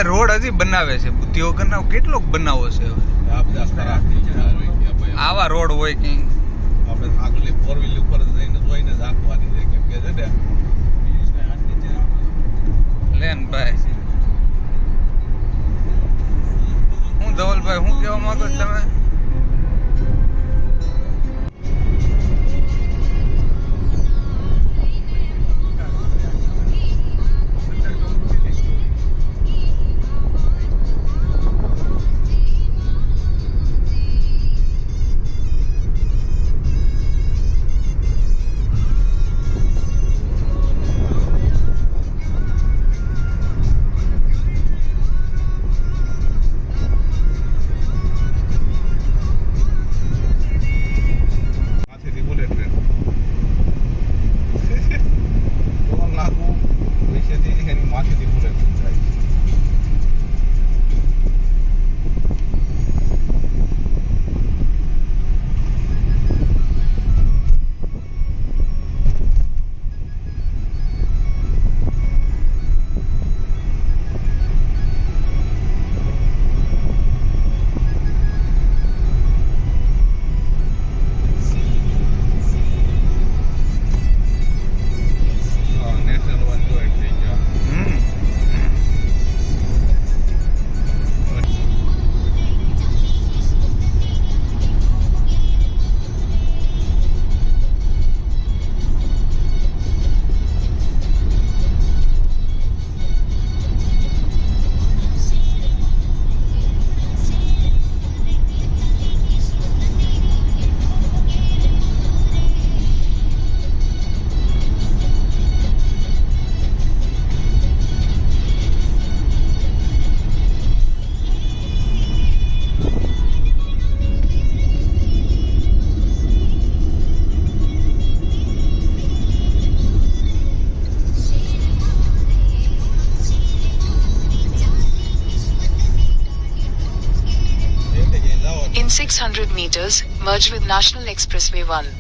Road હજી બનાવે છે, બુદ્ધિ વગરના કેટલોક બનાવો છે હવે. આવા રોડ હોય કે આપણે આગળ 4 વ્હીલ ઉપર જઈને જોઈને જ આંકવાની છે, કેમ કે છે ને લેન ભાઈ. હું ધવલભાઈ શું કહેવા માંગો છો તમે? In 600 meters, merge with National Expressway 1.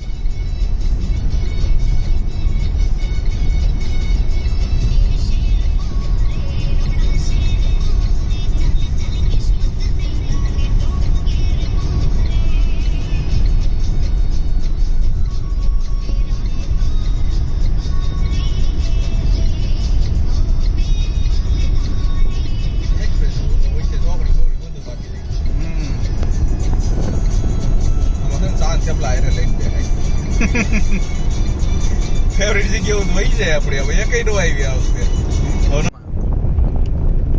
Favourite જગ્યાઓ વહી જાય આપણે, હવે એકઈ નો આવી આ વખતે.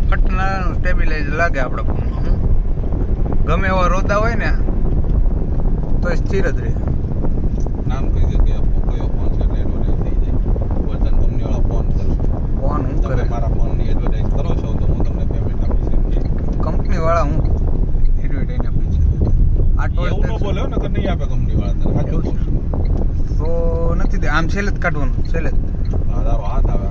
ફટના સ્ટેબિલાઇઝર લાગે આપણા ફોનમાં. ગમે એવા રોતા હોય ને તો સ્થિર જ રહે. નામ કઈ જગ્યાએ કયો ફોન છે એટલે એડવર્ટાઇઝ થઈ જાય. વર્તન કંપનીવાળા ફોન કરશે. ફોન હું કરે? મારા ફોનની એડવર્ટાઇઝ કરો છો તો હું તમને પેમેન્ટ આપીશ. કંપનીવાળા હું એડવર્ટાઇઝ આપી છે. આ એવું ન બોલે ને કે નહીં આપે કંપનીવાળા. સાચું છે તો નથી દે. આમ છેલ્લે જ કાઢવાનું, છેલ્લે જ. તારો હાથ આવે.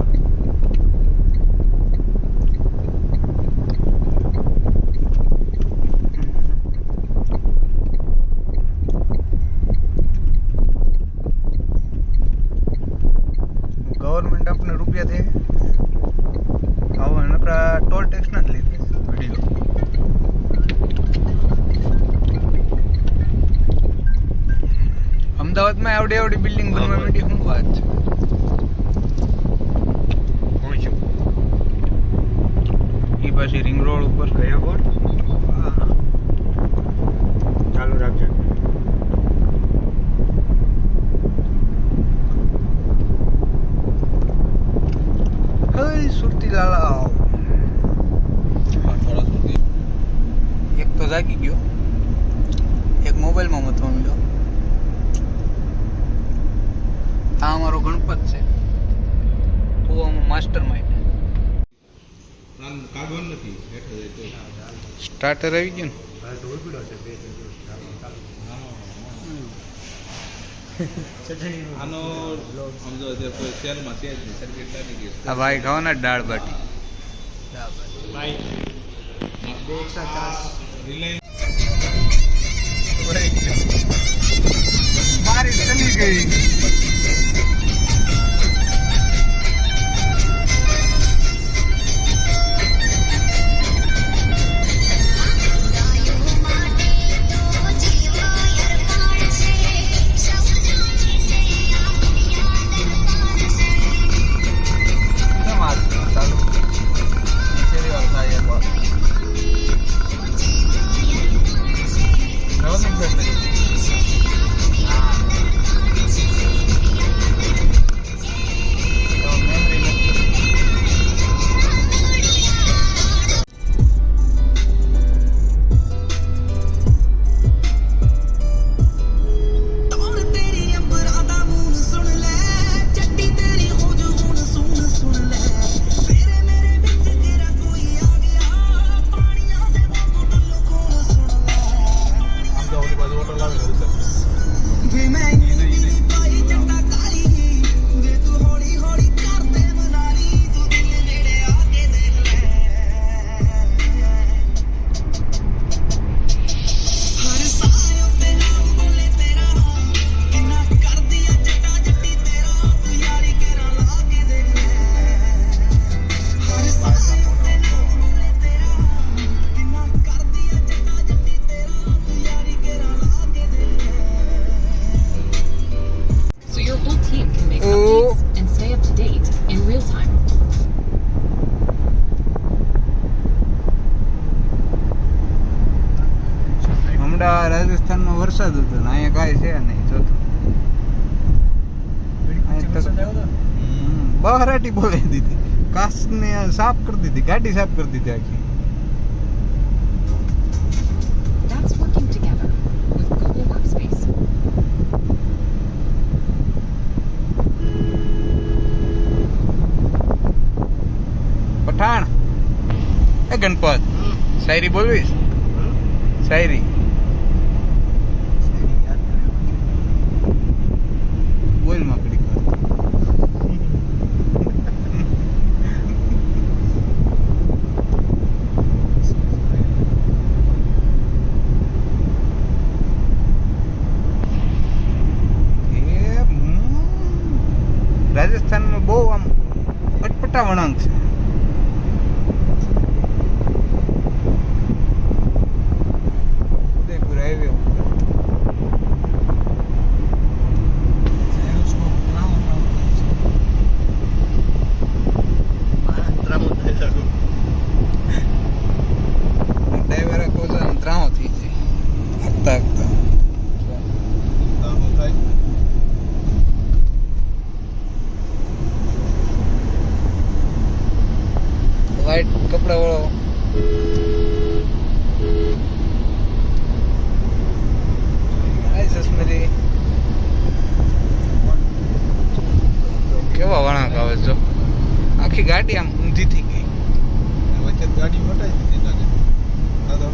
ગવર્મેન્ટ આપણે રૂપિયા દે, હવે નકરા ટોલ ટેક્સ ના જ લીધે વિડીયો. અમદાવાદમાં આવડી આવડી બિલ્ડિંગ બનવા માંડી, શું વાત છે? એ પાછી રિંગ રોડ ઉપર કયા બોર્ડ ચાલુ રાખજો. હે સુરતી લાલા, એક તો જાગી ગયો, એક મોબાઈલમાં મથવાનું જો. આ અમારો ગણપત છે કુવામાં માસ્ટર માઇન્ડ. કાગળ નથી હેઠળ જાય તો સ્ટાર્ટર આવી ગયું ને. આનો સમજો જે કોઈ સેલમાં છે જ નહીં સર્કિટ લાગી ગઈ આ ભાઈ ખાઓ ને દાળ બાટી. બારીશ ચલી ગઈ. હમણાં રાજસ્થાનમાં વરસાદ હતો ને અહીંયા કાંઈ છે નહીં જોતો. બહરાટી બોલાવી દીધી, કાચને સાફ કરી દીધી, ગાડી સાફ કરી દીધી આખી. That's working together with Google Workspace. Pathan એ ગણપત શાયરી બોલવીશ? શાયરી બોલ માકડી કર. રાજસ્થાનમાં બહુ આમ અટપટા વળાંક છે. ઉદયપુર હાઈવે ઉપર ડ્રાઈવર કોસા ત્રાહો થઈ જાય આગતા આગતા. વ્હાઈટ કપડા વાળો સસ્મેરી કેવા વળાંક આવે જો. આખી ગાડી આમ ઊંધી થઈ ગઈ. વચ્ચે ગાડી મોટાઈ દીધી લાગે. દાદા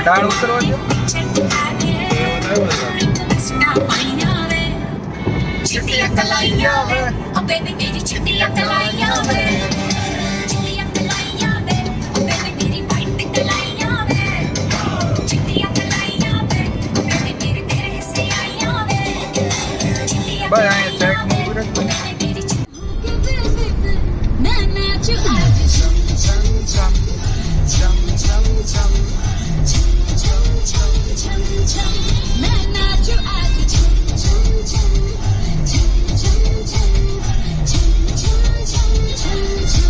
ડાળ ઉતરવા દો. Chittiya kalaiya ve, oh baby meri chittiya kalaiya ve. Chittiya kalaiya ve, oh baby meri white kalaiya ve. Chittiya kalaiya ve, oh baby meri tere hisse aiya ve. Chittiya ભાઈ અહીંયા સાઈડ માં ઉભી રાખો. मैं नाचू आज chum chum chum chum chum chum chum chum chum chum chum मैं नाचू आज chum chum chum chum chum chum chum chum chum chum chum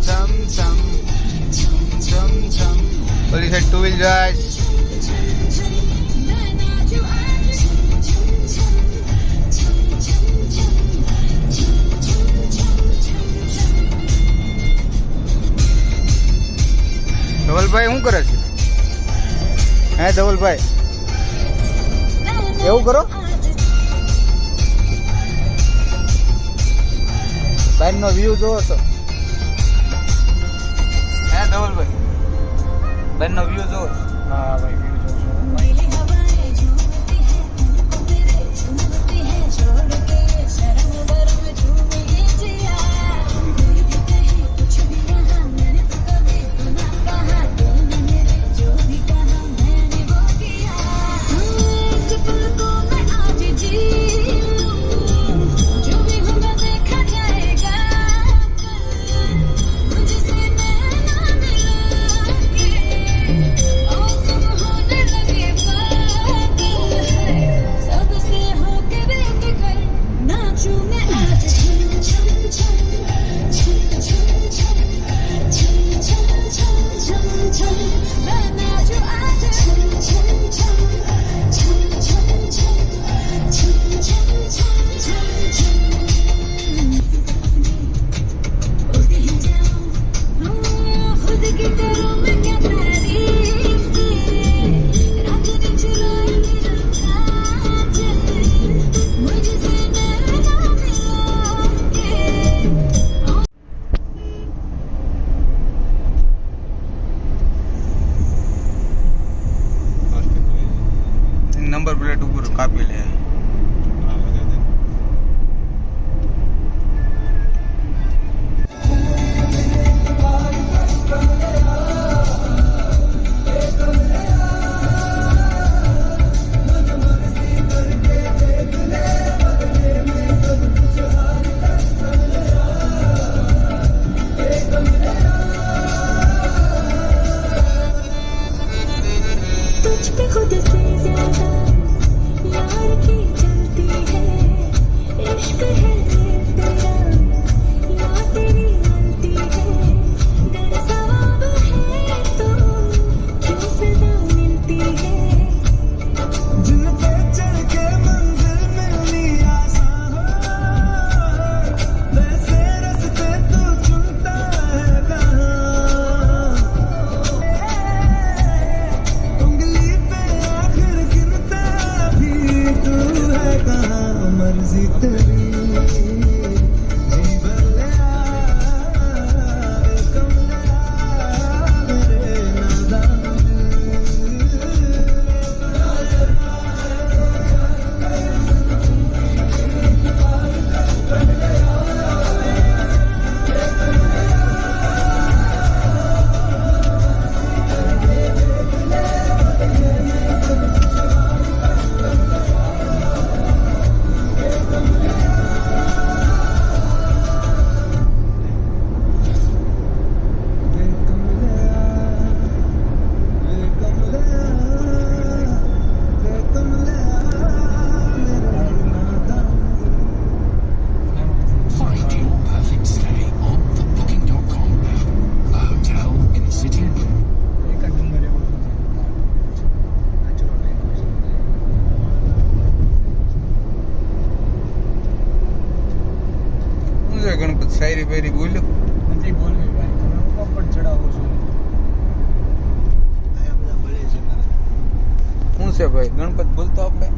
छम छम छम छम ओली साइड टू व्हील જાય ધવલભાઈ શું કરે છે હે ધવલભાઈ એવું કરો બાઈનો વ્યૂ જોવો છો હે ધવલભાઈ બાઈનો વ્યૂ જોવો છો હા ભાઈ વ્યૂ જોવો છો नीली हवाएं झूमती है तुमको मेरे झूमती है छोड़ के शर्म वर्म झूमेगी जिया कोई भी कहे कुछ भी यहाँ मैंने तो कभी सुना कहा तुमने मेरे जो भी कहा मैंने वो किया इस पल को मैं आज जी लूं जो भी होगा देखा जाएगा मुझसे नैना मिला के और तुम होने लगे पागल है सबसे होके बेफिक्र नाचूं मैं आज छम छम छम छम छम छम छम छम छम छम छम मैं नाचूं आज छम छम छम छम छम छम छम छम छम छम छम खुद ही जाऊं खुद की करूं मैं क्या तारीफ रात दिन चुराए मेरा काजल मुझसे नैना मिला के નંબર પ્લેટ ઉપર કાપી લે तुझ पे खुद से ज्यादा यार की चलती है इश्क है तेरा या तेरी गलती है गर सवाब है तो क्यों सजा मिलती है जिन पे चढ़ के मंजिल मिलनी आसान हो वैसे रास्ते तू चुनता है कहाँ उंगली पे आखिर गिनता भी तू है कहाँ मर्जी तेरी जी भले आए कम मेरे नादान Find your perfect stay on thebooking.com app. A hotel in the city. શું છે ગણપત શાયરી પાયરી બોલ્યો નથી બોલવી ભાઈ તમે ઉપર પણ ચડાવો છો આયા બધા બળે છે મારા શું છે ભાઈ ગણપત બોલતો આપણે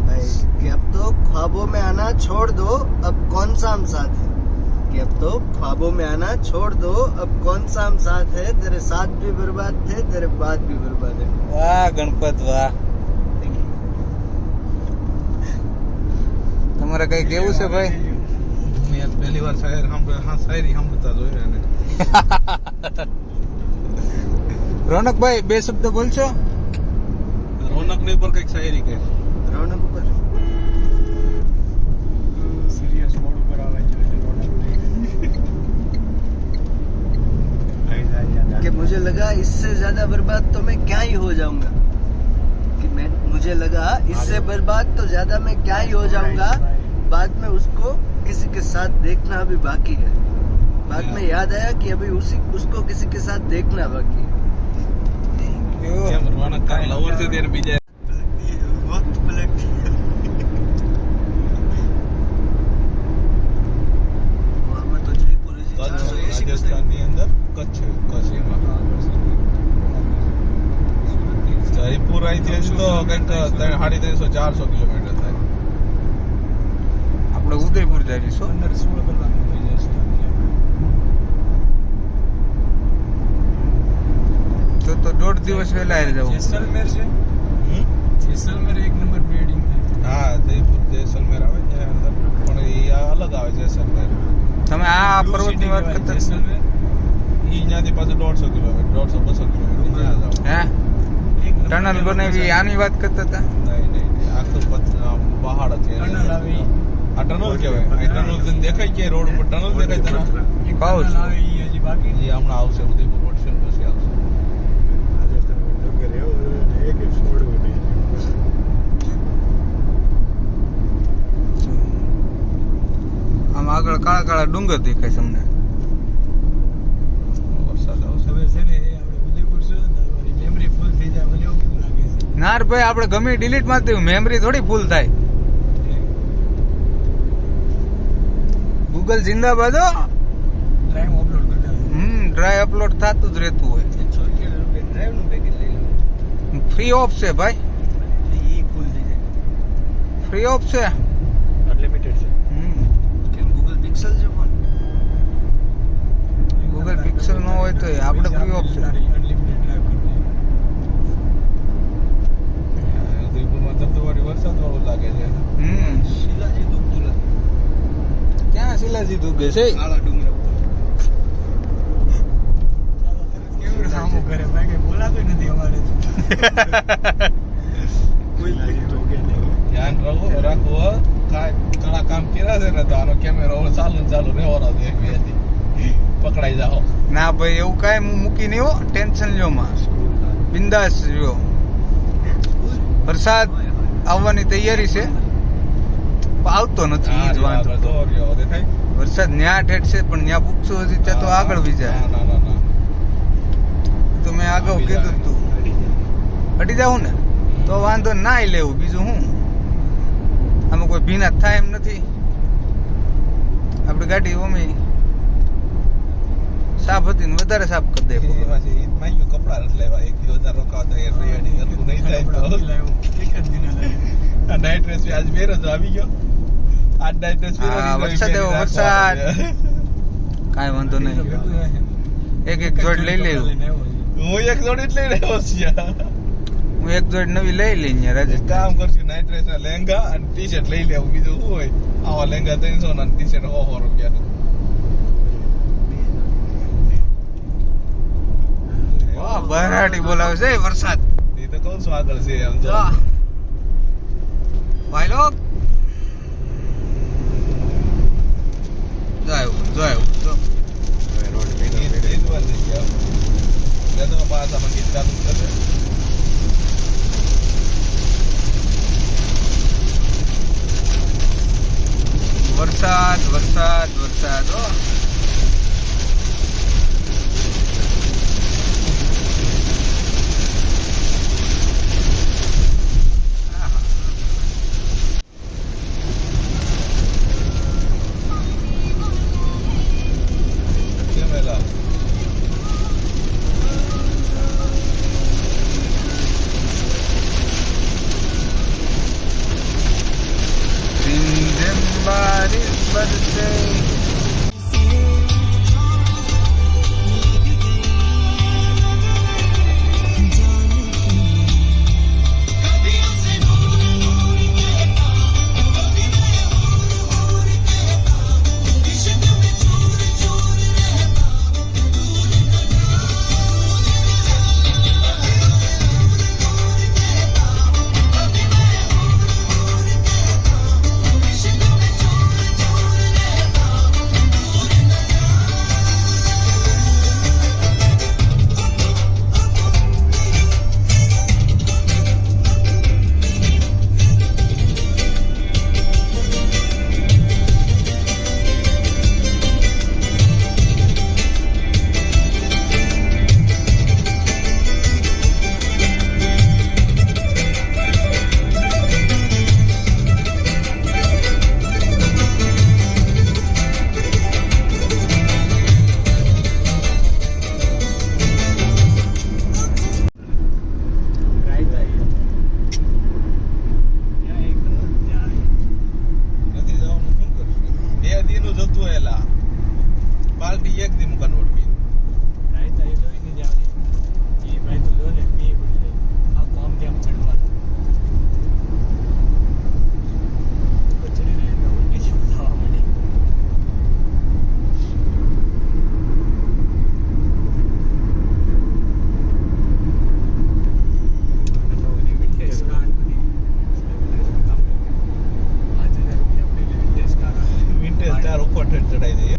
भाई कि अब तो ख्वाबों में आना छोड़ दो अब कौन सा हम साथ है कि अब तो ख्वाबों में आना छोड़ दो अब कौन सा हम साथ है तेरे साथ भी बर्बाद थे तेरे बाद भी बर्बाद है વાહ ગણપત વાહ તમારે કઈ કેવું છે ભાઈ મેં આજ પહેલી વાર શાયરી સાંભળતા જોયું એને રોનકભાઈ બે શબ્દ બોલશો રોનક ને પર કઈક શાયરી કે रौनक ऊपर સિરિયસ મોડ ઉપર આવે છે कि मुझे लगा इससे ज्यादा बर्बाद तो मैं क्या ही हो जाऊंगा कि मैं मुझे लगा इससे बर्बाद तो ज्यादा मैं क्या ही हो जाऊंगा बाद में उसको किसी के साथ देखना भी बाकी है बाद में याद आया कि अभी उसको किसी के साथ देखना बाकी કેમ રોનક તારા લવર છે ત્યારે બીજા वक्त पलट આમાં તો જયપુર હજી 480 રાજસ્થાનની અંદર કચ્છ એમાં જયપુર અહીંથી હજી તો કંઈક 350-400 કિલોમીટર થાય. આપણે ઉદયપુર જઈશું 15-16 કલાકમાં થઈ જશે તો 1.5 દિવસ વહેલા આવી જવું. જેસલમેર છે જેસલમેર એક નંબર બ્રીડિંગ થાય હા જયપુર જેસલમેર આવે છે અંદર પણ એ અલગ આવે જેસલમેર. તમે આ પર્વતની વાત કરતા હતા? જેસલમેર ઈ ત્યાંથી પાછું 150 કિલોમીટર 150-200 કિલોમીટર ત્યાં જાવ. હે એક નંબર ટનલ બનાવી આની વાત કરતા હતા? નહીં આખું પહાડ છે. ટનલ આવે ઈ. આ ટનલ કહેવાય. આ ટનલ તને દેખાય કે રોડ ઉપર ટનલ દેખાય તને? એક કહું ટનલ છું. આવે ઈ હજી બાકી એ હમણાં આવશે ઉદયપુર વોટસન પછી આવશે. આમ આગળ કાળા કાળા ડુંગર દેખાય છે અમને. વરસાદ આવશે. હવે છે ને આપણે ઉદયપુર છે ને મારી મેમરી ફૂલ થઈ જાય મને એવું કેમ લાગે છે નાર ભાઈ આપણે ગમે ડિલીટ મારી દેવું, મેમરી થોડી ફૂલ થાય. ગૂગલ જિંદાબાદ હો. ડ્રાઈવ અપલોડ કરી દે ડ્રાઈવ અપલોડ થતું જ રહેતું હોય. ડ્રાઈવ નું પેકેજ લઈ લો ફ્રી ઓફ છે ભાઈ, ઈ ફૂલ થઈ જાય ફ્રી ઓફ છે. અનલિમિટેડ છે કેમ ગૂગલ પિક્સલ છે ફોન ગૂગલ પિક્સલ ન હોય તો આપણે ફ્રી ઓફ છે. અનલિમિટેડ ડ્રાઈવ કરી ઉદયપુરમાં તો વળી વરસાદ વાળું લાગે છે. શિલાજી દુખતું નથી ક્યાં શિલાજી દુગે છે? કાળા ડુંગરા ઉપર કેવું સામું કરે ભાઈ કઈ બોલાતું નથી અમારે કોઈ ધ્યાન રાખો ઘણા કામ કર્યા છે ને તો આનો કેમેરો હવે ચાલુ રહેવાનો છે એક બે દી. પકડાઈ જાઓ. ના ભાઈ એવું કાંઈ હું મૂકી નહીં હો, ટેન્શન લ્યો માં, બિંદાસ રહ્યો. વરસાદ આવવાની તૈયારી છે પણ આવતો નથી, ઈ જ વાંધો. તો રહ્યો દેખાય. વરસાદ ન્યા ઠેઠ છે પણ ન્યા પૂછશું હજી ત્યાં તો આગળ વી જાય. ના તો મેં આગળ કીધું તું અડી જાવું ને તો વાંધો ના લેવું, બીજું હું આમાં કોઈ ભીના થાય એમ નથી. આપણી ગાડી ઓમી સાફ હતી ને વધારે સાફ કરી દે. એમાંથી માંગ્યું કપડા નથી લેવા, એક દિવસ વધારે રોકાતા એ રેડી હરખું નહીં થાય તો એક જ દિન આ નાઈટ ડ્રેસ બી આજ પહેર્યો તો આવી ગયો. આજ નાઈટ ડ્રેસ હા, વરસાદ એવો વરસાદ. કાંઈ વાંધો નહીં, એક જોડ લઈ લેવું. હું એક જોડી જ લઈ રહ્યો છું. હું એક જોડ નવી લઈ લઈ ને એક રાજસ્થાન. કામ કરશું, નાઈટ ડ્રેસ ના લહેંગા અને ટી શર્ટ લઈ લેવું, બીજું શું હોય. આવા લહેંગા 300 ના ટી શર્ટ 100 રૂપિયાનું. વાહ, બરાડી બોલાવે છે વરસાદ. એ તો કહું છું આગળ છે એમ તો. ભાઈ લોક જાયો એ જ વાત છે કે તો પાછા ગીત ચાલુ કરે. વરસાદ વરસાદ વરસાદ હો. કેમ એલા Rindem baris barse. દીનું જતું એલા પાર્ટી એક દી કન્વર્ટ કરી રાઈ તો એ જોઈ નહીં જાવડી એ ભાઈ તો જો ને બે બોલી આ કામ કેમ ચડવાનું ચડી રહી ને ઉલટી જેવું થવા માંડી વિન્ટેજ કાર ઉપર ચડાઈ દઈએ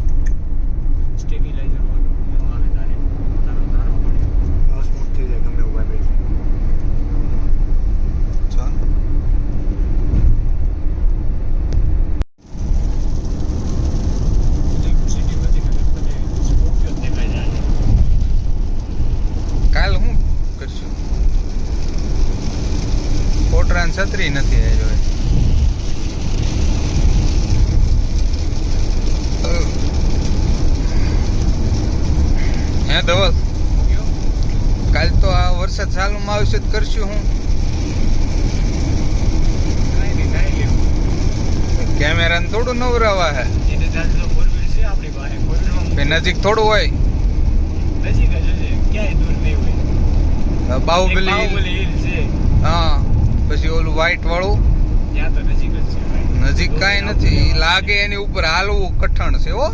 સ્ટેબિલાઇઝર વાળું આવે તારે તારો પડે સ્મૂથ થઈ જાય ગમે ઉભા બેસી ચાલ કાલ હું કરશું કોટરાન છત્રી નથી આવ્યો હે ધવલ કાલ તો આ વરસાદ ચાલુમાં આવશે તો કરશું હું કેમેરા થોડું નવરાવા હે નજીક થોડું હોય બાહુબલી હા પછી ઓલું વ્હાઈટ વાળું નજીક કાંઈ નથી લાગે એની ઉપર હાલવું કઠણ છે હો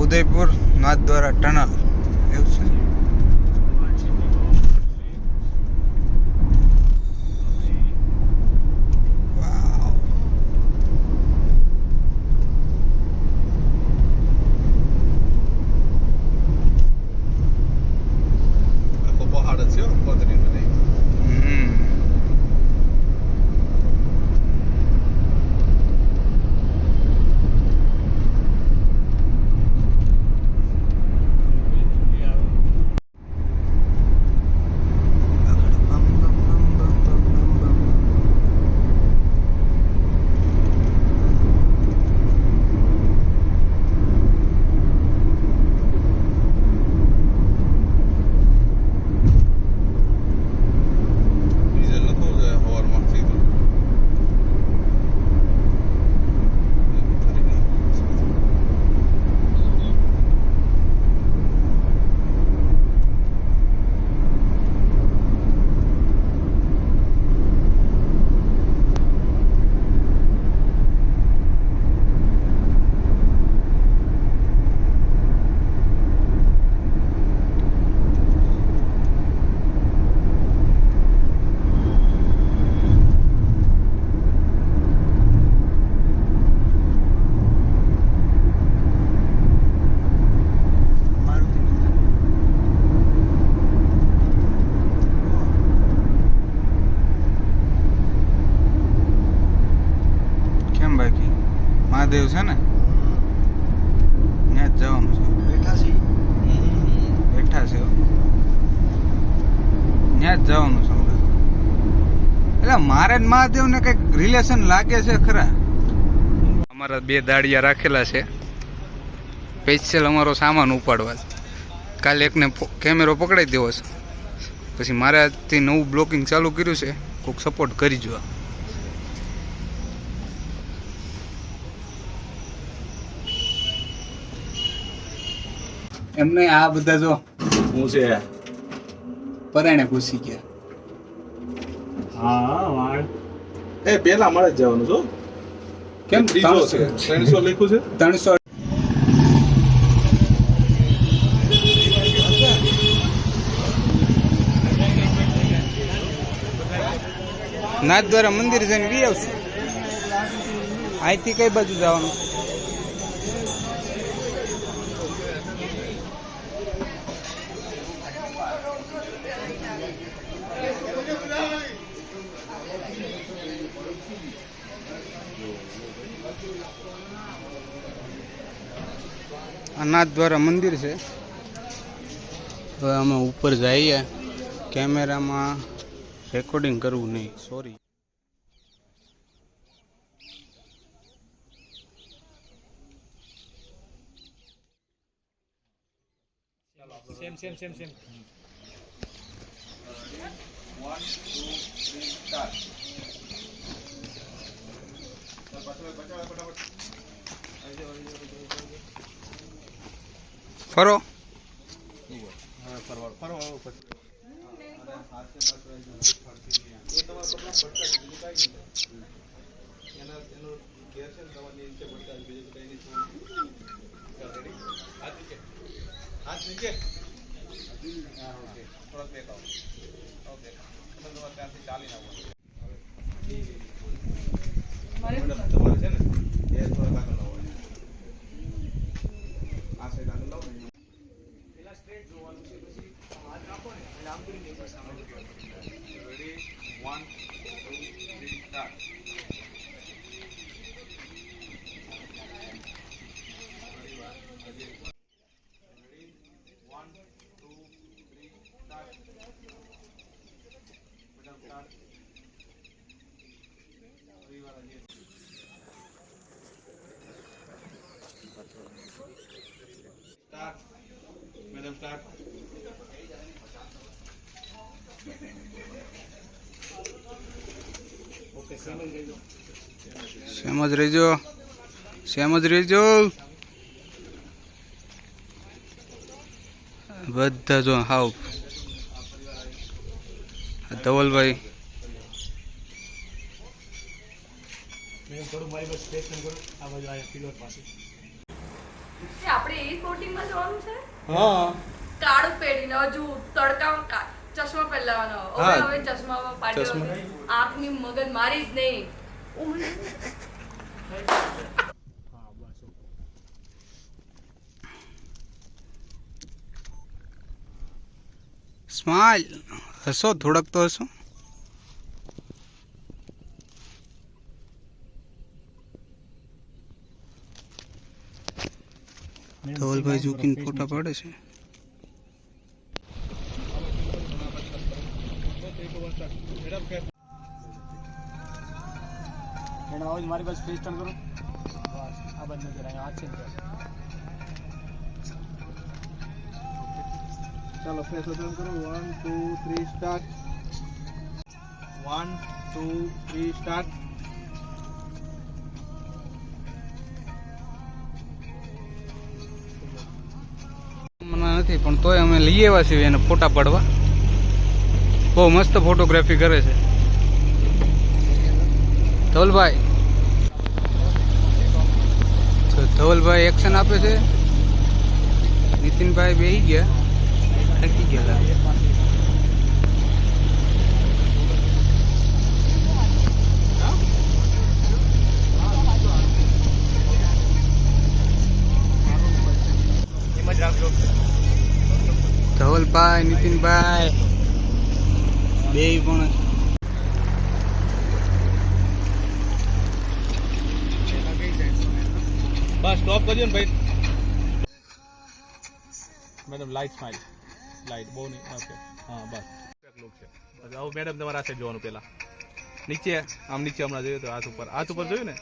ઉદયપુર નાથદ્વારા ટનલ એવું છે આખો પહાડ જ છે પથરીનો નહીં મહાદેવ છે ને ત્યાં જ જવાનું છે બેઠા છીએ બેઠા છે ત્યાં જ જવાનું છે એટલે મારે ને મહાદેવ ને કઈક રિલેશન લાગે છે ખરા અમારા બે દાડિયા રાખેલા છે સ્પેશિયલ અમારો સામાન ઉપાડવા કાલે એકને કેમેરો પકડાઈ દેવો છે પછી મારે આજથી નવું બ્લોકિંગ ચાલુ કર્યું છે કોઈક સપોર્ટ કરી જો એમને આ બધા જો હું છે પરાણે ઘૂસી ગયા હા વાળ એ પેલા મળે જ જવાનું છો કેમ ત્રીજો છે 300 લખ્યું છે 300 નાથદ્વારા મંદિર જઈને વી આવશું અહીંથી કઈ બાજુ જવાનું આ નાથદ્વારા મંદિર છે હવે અમે ઉપર જઈએ કેમેરામાં રેકોર્ડિંગ કરવું નહીં sorry same same same same 1 2 3 start ફટાફટ ફરો હા ફરવા અને હાથે પાછળ એ તમારા કપડા ફરતા બીજું કાંઈ નહીં એનું ગેર છે ને તમારી નીચે પડતા બીજું કંઈ નહીં રેડી હાથ નીચે હા ઓકે થોડોક દેખાવ ઓકે તમે તમારે ત્યાંથી ચાલીને આવો મેડમ તમારે છે ને એ થોડા આગળ લાવો આ સાઈડ આગળ લાવો ને પેલા સ્ટ્રેટ જોવાનું છે પછી હાથ રાખો ને એટલે આમ કરીને એક સામે ready 1 2 3 start Madam, start. Okay same જ રહેજો સેમ જ રહેજો બધા જો હાવ ધવલભાઈ મેં થોડું મારી બસ સ્પેસ કરો આ બાજુ આયા પિલર પાસે આપણે એ બોટિંગમાં જવાનું છે હા કાળું પહેરીને હજુ તડકામાં ચશ્મા પહેરવાનો હા. હવે ચશ્મામાં પાડી ચશ્મા. આંખની મગજ મારી જ નહીં હા બસ ઓકે સ્માઇલ હસો થોડક તો હસો ધવલભાઈ ઝૂકીને ફોટા પાડે છે મેડમ આવો મારી પાસે ફેસ ટર્ન કરો બસ આ બાજુ નજર અહીંયા હાથ છે ને ચાલો ફેસ ઓપન કરો 1 2 3 સ્ટાર્ટ 1 2 3 સ્ટાર્ટ મને નથી પણ તોય અમે લઈ આવ્યા છીએ એને ફોટા પાડવા બહુ મસ્ત ફોટોગ્રાફી કરે છે ધવલભાઈ તો ધવલભાઈ એક્શન આપે છે નીતિનભાઈ બેસી ગયા થાકી ગયા લાગે. એમ જ રાખજો ધવલભાઈ નીતિનભાઈ બે પણ બસ સ્ટોપ કરજો ને ભાઈ મેડમ લાઈટ સ્માઈલ લાઈટ બહુ નહીં ઓકે હા બસ લુક છે બસ આવું મેડમ તમારે આ સાઈડ જોવાનું પહેલા નીચે આમ નીચે હમણાં જોયું તો હાથ ઉપર જોયું ને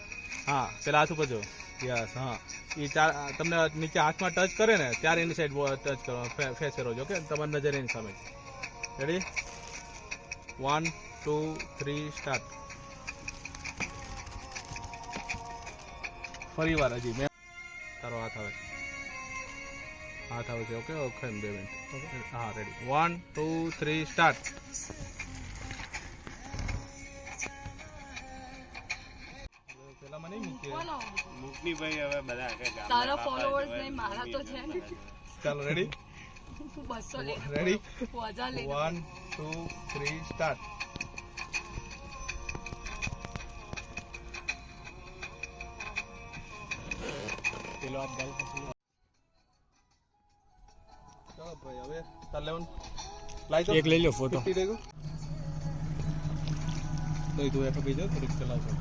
હા પેલા હાથ ઉપર જોયું યસ હા એ તમને નીચે હાથમાં ટચ કરે ને ત્યારે એની સાઈડ ટચ કરો ફેસ ફેરવજો ઓકે તમારી નજર એની સામે રેડી 1 2 3 સ્ટાર્ટ ફરી વાર હજી મેં તારો હાથ આવે છે ઓકે ઓકે 2 મિનિટ ઓકે હા રેડી 1 2 3 સ્ટાર્ટ પેલા મને મૂકે મૂકની ભાઈ હવે બધા કે તારા ફોલોઅર્સ નહીં મારા તો છે ને ચાલો રેડી 200 લે રેડી 1000 લે 1 2 3 સ્ટાર્ટ પેલો આપ ગાલ પછી ચાલો ભાઈ હવે તાર લેવન લાઈટ એક લઈ લો ફોટો તો તું એક બીજો થોડીક ચલાવશો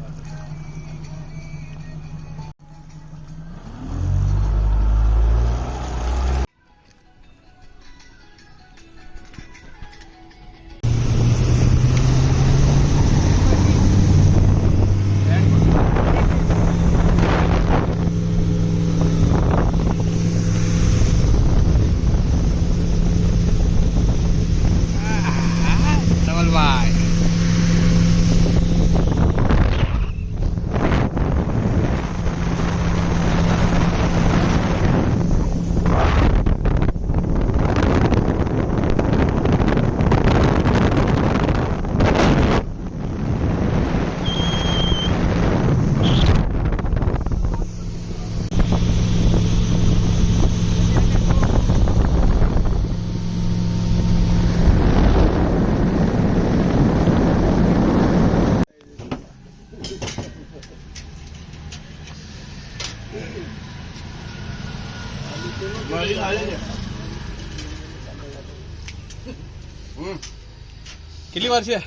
કેટલી વાર છે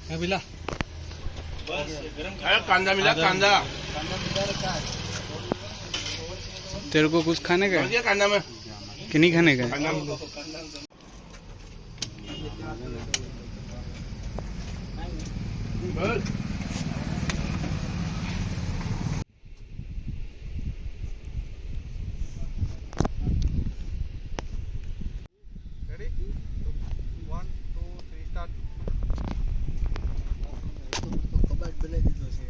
હે પેલા कांदा मिला कांदा तेरे को कुछ खाने का है कांदा में कि नहीं खाने का है? કબાટ બનાવી દીધો છે.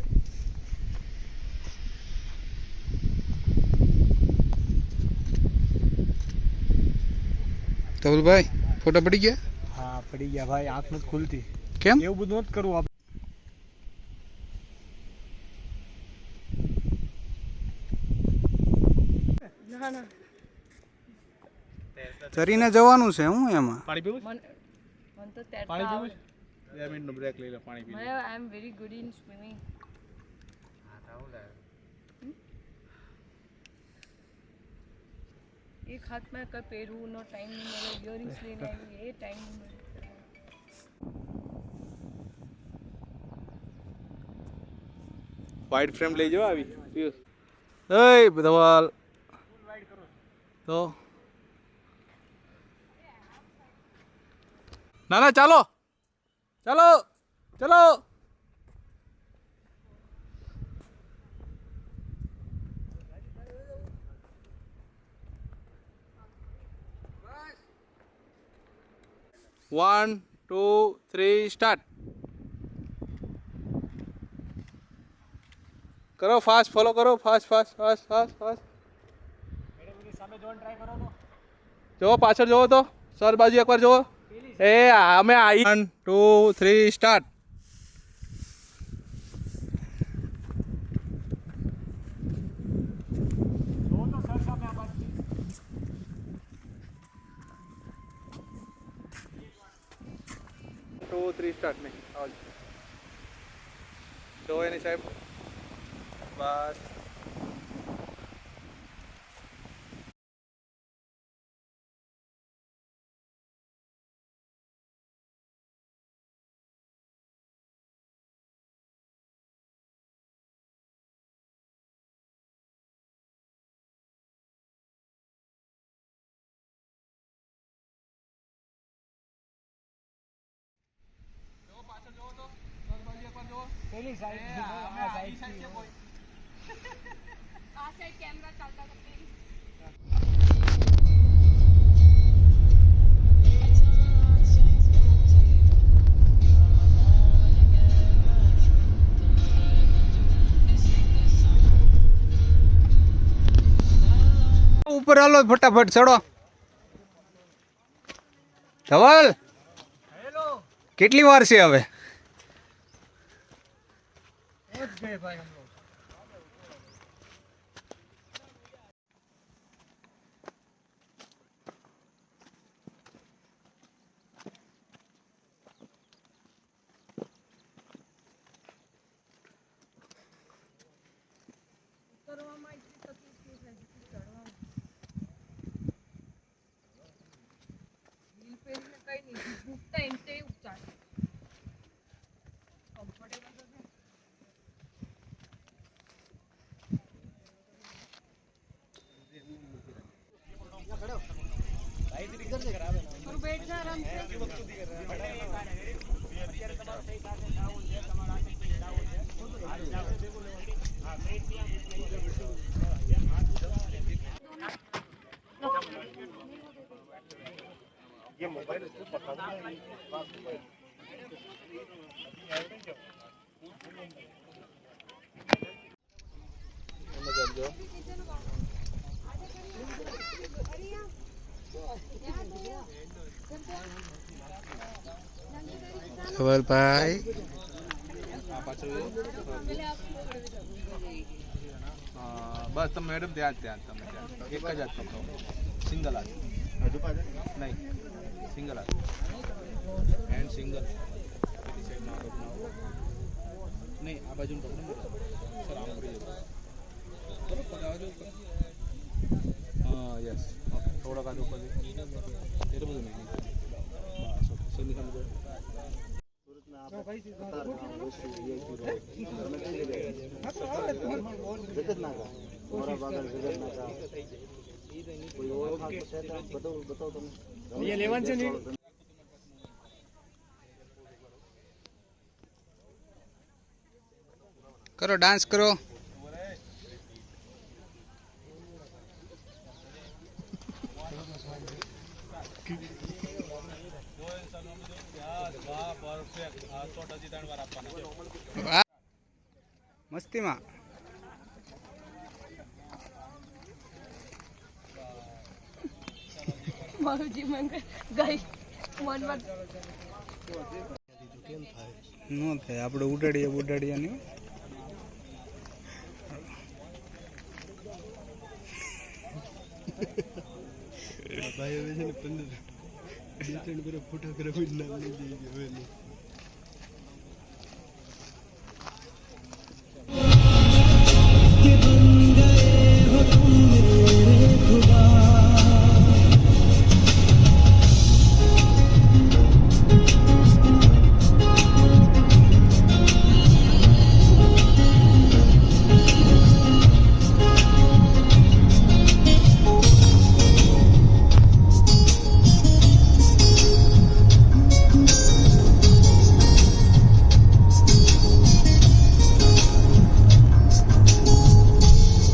ધવલભાઈ ફોટા પડી ગયા? હા પડી ગયા ભાઈ, આંખ નથી ખુલતી. કેમ? એવું બધું નથી કરવું આપણે. ચરીને જવાનું છે હું એમાં. પાણી પીવું મને તો તૈરતા પાણી આવડે. પીવું 2 મિનિટનો બ્રેક લઈ લે પાણી પી લે I am very good in swimming. એક હાથમાં કઈ પહેરવું નો ટાઈમ નહીં મળે, ઇયરિંગ્સ લઈને આવી એ ટાઈમ નહીં મળે. વાઇડ ફ્રેમ લઈ જાઓ આવી પિયુષ. એય ધવલ તો ના ના ચાલો ચાલો ચાલો. One, 2, 3, start. करो फास्ट फॉलो करो fast fast fast fast fast. જો પાછળ જોવો તો સર બાજુ એકવાર જોવો. એ અમે આવી 1, 2, 3 સ્ટાર્ટ. ટુ થ્રી સ્ટાર્ટ નહીં આવજો જો એની સાહેબ બસ. પાછળ જોવો તો સર બાજુ એકવાર જોવો. પેલી સાઈડ આ સાઈડ છે કોઈ. આ સાઈડ કેમેરા ચાલતા હતા પેલી. ઉપર હાલો ફટાફટ ચડો. ધવલ કેટલી વાર છે હવે? પહોંચ ગए ભાઈ हम लोग. કરવામાં એટલી તકલીફ નહીં થાય જેટલી ચડવામાં. હીલ પહેરીને કઈ નહીં, ઘૂંટતા એમ તે ઉપચાર કમ્ફર્ટેબલ તો છે. તું બેઠ જા આરામ से. ધવલભાઈ બસ તમે મેડમ ત્યાં જ તમે એક જ હાથ પકડો, સિંગલ હાથ નહીં, સિંગલ હાથ હેન્ડ સિંગલ. નહીં આ બાજુ પકડો સર, આમ કરી જતો બરોબર પગાવજો. હા યસ ઓકે, થોડોક હાથ ઉપર એટલું બધું નહીં બસ ઓકે. કરો ડાન્સ કરો. વાહ. મસ્તીમાં મારુજી મને ગઈ મનમાં નો થાય આપણે ઉડાડીએ નહીં. ભાઈ હવે છે ને 15 ફોટોગ્રાફી નામ લઈ જઈએ.